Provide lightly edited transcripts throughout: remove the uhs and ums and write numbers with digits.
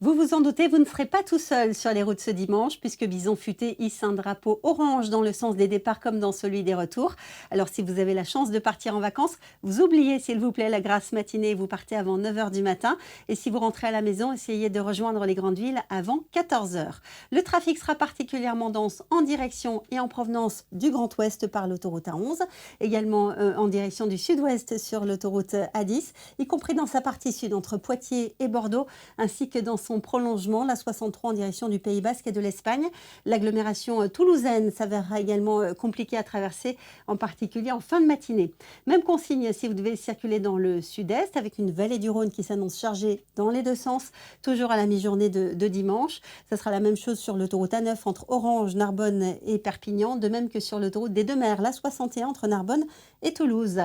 Vous vous en doutez, vous ne serez pas tout seul sur les routes ce dimanche, puisque Bison Futé hisse un drapeau orange dans le sens des départs comme dans celui des retours. Alors si vous avez la chance de partir en vacances, vous oubliez s'il vous plaît la grasse matinée et vous partez avant 9 heures du matin. Et si vous rentrez à la maison, essayez de rejoindre les grandes villes avant 14 heures. Le trafic sera particulièrement dense en direction et en provenance du Grand Ouest par l'autoroute A11, également en direction du Sud-Ouest sur l'autoroute A10, y compris dans sa partie sud entre Poitiers et Bordeaux, ainsi que dans son prolongement, la 63 en direction du Pays Basque et de l'Espagne. L'agglomération toulousaine s'avérera également compliquée à traverser, en particulier en fin de matinée. Même consigne si vous devez circuler dans le sud-est, avec une vallée du Rhône qui s'annonce chargée dans les deux sens, toujours à la mi-journée de dimanche. Ça sera la même chose sur l'autoroute A9 entre Orange, Narbonne et Perpignan, de même que sur l'autoroute des Deux-Mers, la 61 entre Narbonne et Toulouse.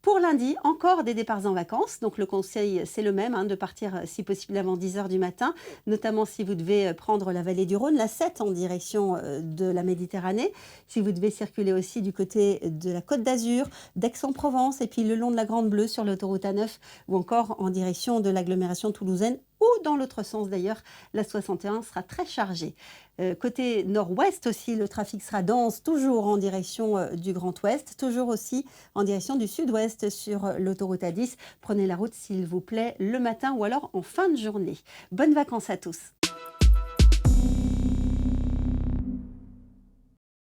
Pour lundi, encore des départs en vacances. Donc le conseil, c'est le même, de partir si possible avant 10 heures du matin, notamment si vous devez prendre la vallée du Rhône, la 7 en direction de la Méditerranée. Si vous devez circuler aussi du côté de la Côte d'Azur, d'Aix-en-Provence et puis le long de la Grande Bleue sur l'autoroute A9 ou encore en direction de l'agglomération toulousaine ou dans l'autre sens d'ailleurs, la 61 sera très chargée. Côté nord-ouest aussi, le trafic sera dense, toujours en direction du Grand Ouest, toujours aussi en direction du sud-ouest sur l'autoroute A10. Prenez la route s'il vous plaît le matin ou alors en fin de journée. Bonnes vacances à tous.